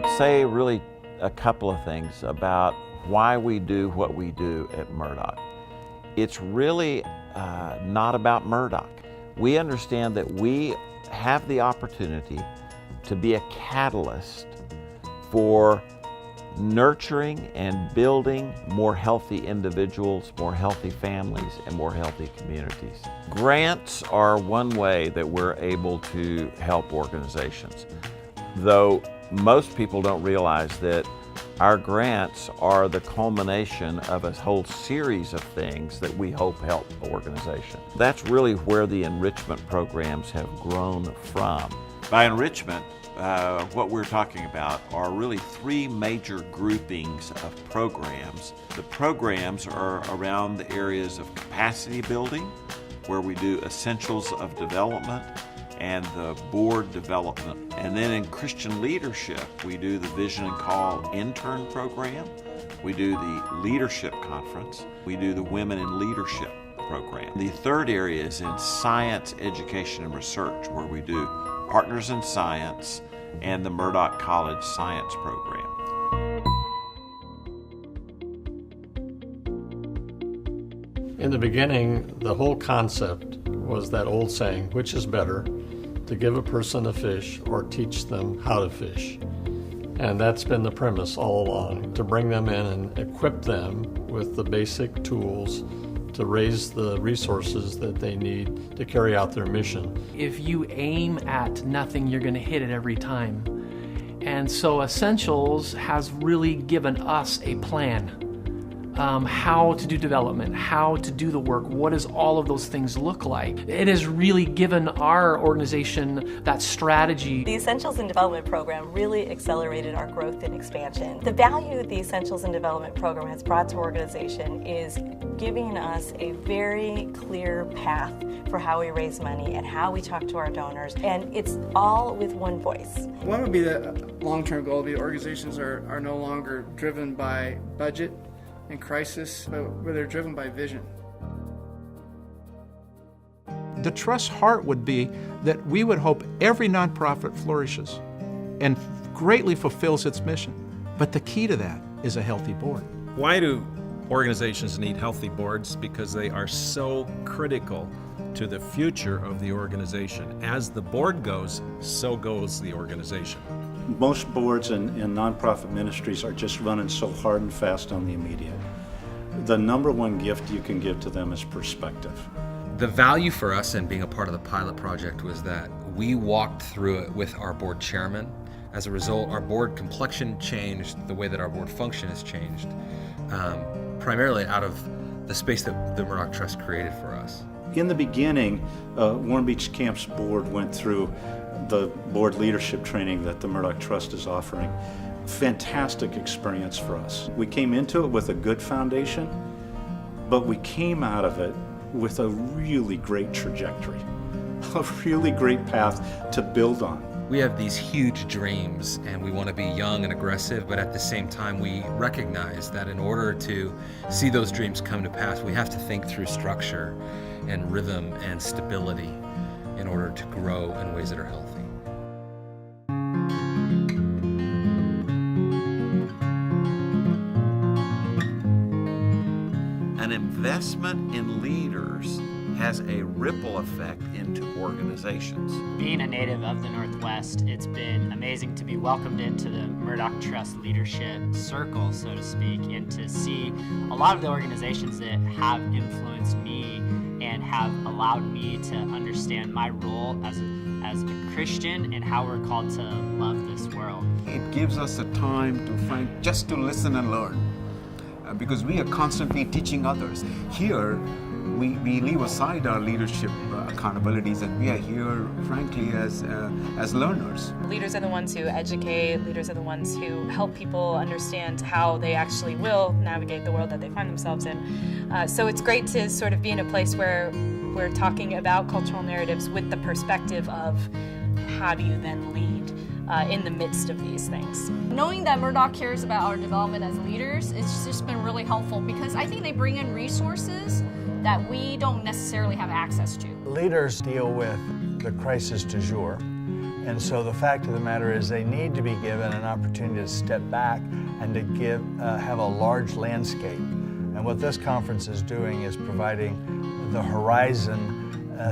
would say really a couple of things about why we do what we do at Murdock. It's really not about Murdock. We understand that we have the opportunity to be a catalyst for nurturing and building more healthy individuals, more healthy families, and more healthy communities. Grants are one way that we're able to help organizations, though most people don't realize that our grants are the culmination of a whole series of things that we hope help organizations. That's really where the enrichment programs have grown from. By enrichment, what we're talking about are really three major groupings of programs. The programs are around the areas of capacity building, where we do essentials of development and the board development. And then in Christian leadership, we do the Vision and Call intern program. We do the leadership conference. We do the Women in Leadership program. The third area is in science, education, and research, where we do Partners in Science and the Murdock College Science Program. In the beginning, the whole concept was that old saying, which is better, to give a person a fish or teach them how to fish. And that's been the premise all along, to bring them in and equip them with the basic tools to raise the resources that they need to carry out their mission. If you aim at nothing, you're going to hit it every time. And so Essentials has really given us a plan. How to do development, how to do the work, what does all of those things look like? It has really given our organization that strategy. The Essentials in Development program really accelerated our growth and expansion. The value the Essentials in Development program has brought to our organization is giving us a very clear path for how we raise money and how we talk to our donors, and it's all with one voice. One would be the long-term goal. The organizations are no longer driven by budget and crisis, but where they're driven by vision. The Trust's heart would be that we would hope every nonprofit flourishes and greatly fulfills its mission. But the key to that is a healthy board. Why do organizations need healthy boards? Because they are so critical to the future of the organization. As the board goes, so goes the organization. Most boards and nonprofit ministries are just running so hard and fast on the immediate. The number one gift you can give to them is perspective. The value for us in being a part of the pilot project was that we walked through it with our board chairman. As a result, our board complexion changed, the way that our board function has changed, primarily out of the space that the Murdock Trust created for us. In the beginning, Warm Beach Camp's board went through the board leadership training that the Murdock Trust is offering. Fantastic experience for us. We came into it with a good foundation, but we came out of it with a really great trajectory, a really great path to build on. We have these huge dreams and we want to be young and aggressive, but at the same time we recognize that in order to see those dreams come to pass, we have to think through structure and rhythm and stability in order to grow in ways that are healthy. An investment in leaders has a ripple effect into organizations. Being a native of the Northwest, it's been amazing to be welcomed into the Murdock Trust leadership circle, so to speak, and to see a lot of the organizations that have influenced me and have allowed me to understand my role as a Christian and how we're called to love this world. It gives us a time just to listen and learn, because we are constantly teaching others. Here, we leave aside our leadership accountabilities, and we are here, frankly, as learners. Leaders are the ones who educate. Leaders are the ones who help people understand how they actually will navigate the world that they find themselves in. So it's great to sort of be in a place where we're talking about cultural narratives with the perspective of how do you then lead in the midst of these things. Knowing that Murdock cares about our development as leaders, it's just been really helpful because I think they bring in resources that we don't necessarily have access to. Leaders deal with the crisis du jour, And so the fact of the matter is they need to be given an opportunity to step back and to have a large landscape. And what this conference is doing is providing the horizon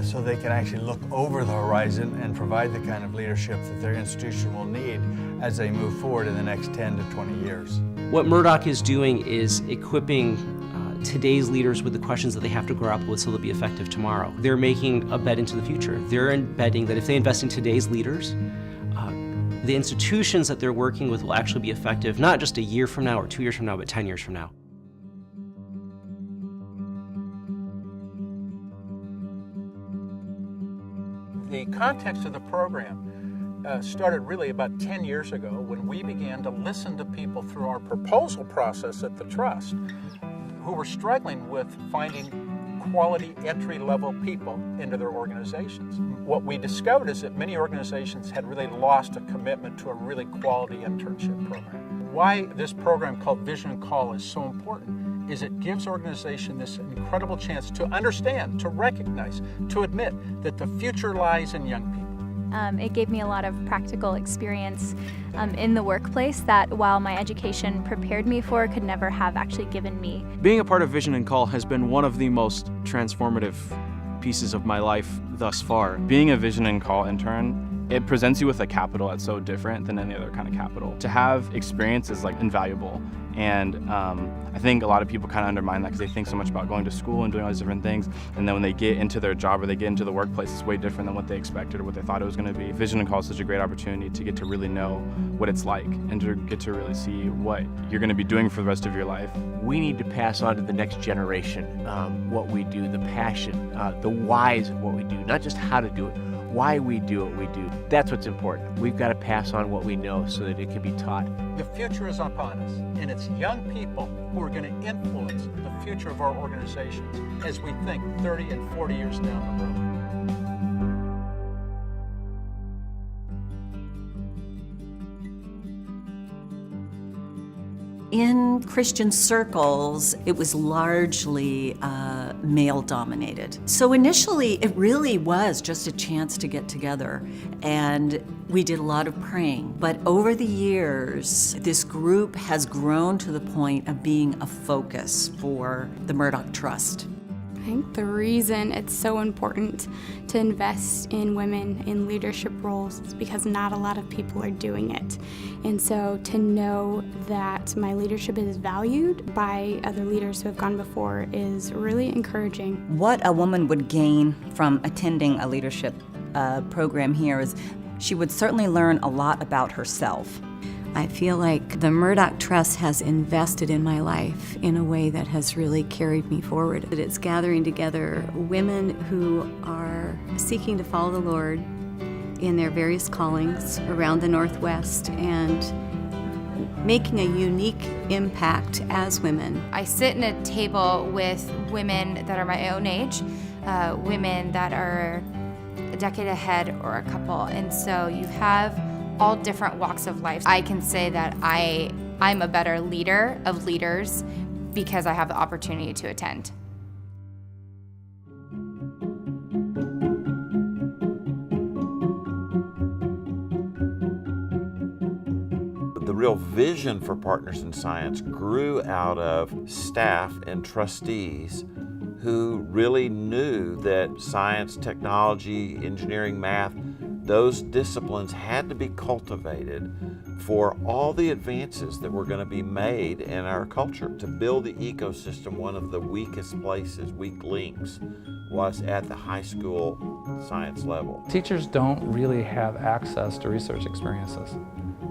so they can actually look over the horizon and provide the kind of leadership that their institution will need as they move forward in the next 10 to 20 years. What Murdock is doing is equipping today's leaders with the questions that they have to grapple with so they'll be effective tomorrow. They're making a bet into the future. They're embedding that if they invest in today's leaders, the institutions that they're working with will actually be effective, not just a year from now or 2 years from now, but 10 years from now. The context of the program started really about 10 years ago when we began to listen to people through our proposal process at the Trust who were struggling with finding quality entry-level people into their organizations. What we discovered is that many organizations had really lost a commitment to a really quality internship program. Why this program called Vision and Call is so important is it gives organizations this incredible chance to understand, to recognize, to admit that the future lies in young people. It gave me a lot of practical experience in the workplace that while my education prepared me for, could never have actually given me. Being a part of Vision and Call has been one of the most transformative pieces of my life thus far. Being a Vision and Call intern, it presents you with a capital that's so different than any other kind of capital. To have experience is like invaluable. And I think a lot of people kind of undermine that because they think so much about going to school and doing all these different things, and then when they get into their job or they get into the workplace, it's way different than what they expected or what they thought it was going to be. Vision and Call is such a great opportunity to get to really know what it's like and to get to really see what you're going to be doing for the rest of your life. We need to pass on to the next generation what we do, the passion, the whys of what we do, not just how to do it, why we do what we do. That's what's important. We've got to pass on what we know so that it can be taught. The future is upon us, and it's young people who are going to influence the future of our organizations as we think 30 and 40 years down the road. In Christian circles, it was largely male-dominated. So initially, it really was just a chance to get together, and we did a lot of praying. But over the years, this group has grown to the point of being a focus for the Murdock Trust. I think the reason it's so important to invest in women in leadership roles is because not a lot of people are doing it. And so to know that my leadership is valued by other leaders who have gone before is really encouraging. What a woman would gain from attending a leadership program here is she would certainly learn a lot about herself. I feel like the Murdock Trust has invested in my life in a way that has really carried me forward. It's gathering together women who are seeking to follow the Lord in their various callings around the Northwest and making a unique impact as women. I sit in a table with women that are my own age, women that are a decade ahead or a couple, and so you have all different walks of life. I can say that I'm a better leader of leaders because I have the opportunity to attend. The real vision for Partners in Science grew out of staff and trustees who really knew that science, technology, engineering, math, those disciplines had to be cultivated for all the advances that were going to be made in our culture. To build the ecosystem, one of the weakest places, weak links, was at the high school science level. Teachers don't really have access to research experiences.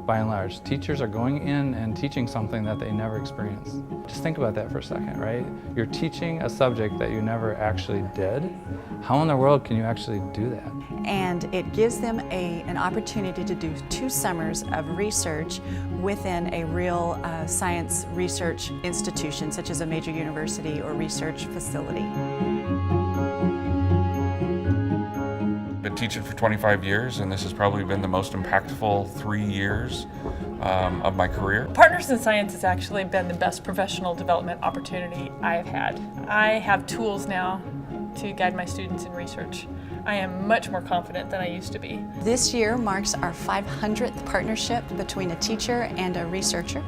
By and large, teachers are going in and teaching something that they never experienced. Just think about that for a second, right? You're teaching a subject that you never actually did. How in the world can you actually do that? And it gives them an opportunity to do 2 summers of research within a real science research institution, such as a major university or research facility. Been teaching for 25 years, and this has probably been the most impactful 3 years of my career. Partners in Science has actually been the best professional development opportunity I've had. I have tools now to guide my students in research. I am much more confident than I used to be. This year marks our 500th partnership between a teacher and a researcher,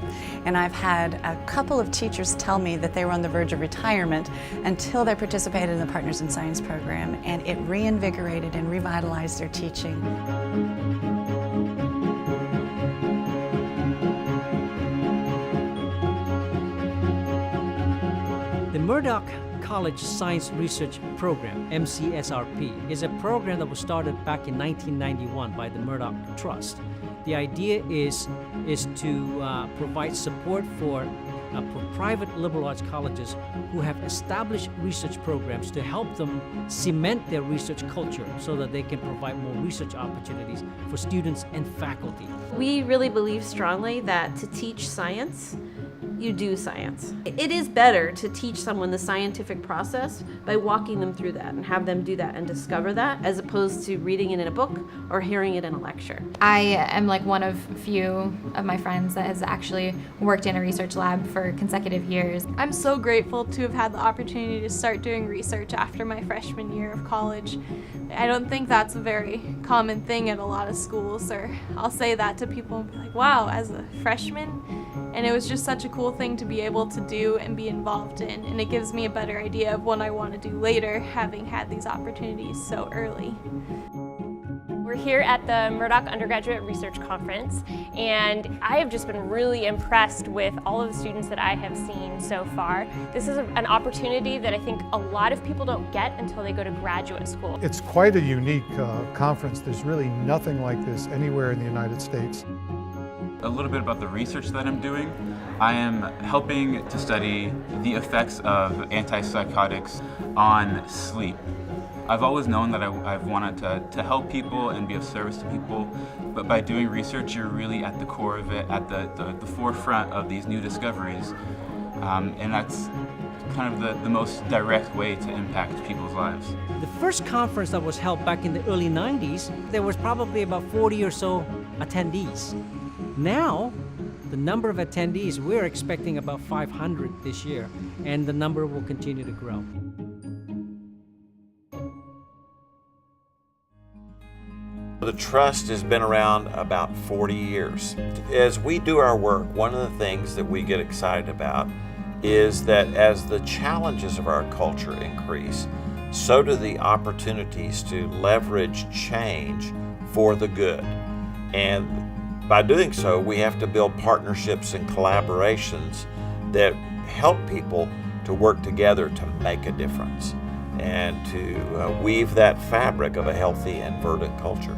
and I've had a couple of teachers tell me that they were on the verge of retirement until they participated in the Partners in Science program, and it reinvigorated and revitalized their teaching. The Murdock College Science Research Program, MCSRP, is a program that was started back in 1991 by the Murdock Trust. The idea is to provide support for private liberal arts colleges who have established research programs to help them cement their research culture so that they can provide more research opportunities for students and faculty. We really believe strongly that to teach science, you do science. It is better to teach someone the scientific process by walking them through that and have them do that and discover that, as opposed to reading it in a book or hearing it in a lecture. I am like one of few of my friends that has actually worked in a research lab for consecutive years. I'm so grateful to have had the opportunity to start doing research after my freshman year of college. I don't think that's a very common thing at a lot of schools, or I'll say that to people and be like, wow, as a freshman? And it was just such a cool thing to be able to do and be involved in, and it gives me a better idea of what I want to do later, having had these opportunities so early. We're here at the Murdock Undergraduate Research Conference, and I have just been really impressed with all of the students that I have seen so far. This is an opportunity that I think a lot of people don't get until they go to graduate school. It's quite a unique conference. There's really nothing like this anywhere in the United States. A little bit about the research that I'm doing. I am helping to study the effects of antipsychotics on sleep. I've always known that I've wanted to help people and be of service to people, but by doing research, you're really at the core of it, at the forefront of these new discoveries, and that's kind of the most direct way to impact people's lives. The first conference that was held back in the early 90s, there was probably about 40 or so attendees. Now, the number of attendees, we're expecting about 500 this year, and the number will continue to grow. The Trust has been around about 40 years. As we do our work, one of the things that we get excited about is that as the challenges of our culture increase, so do the opportunities to leverage change for the good. And by doing so, we have to build partnerships and collaborations that help people to work together to make a difference and to weave that fabric of a healthy and verdant culture.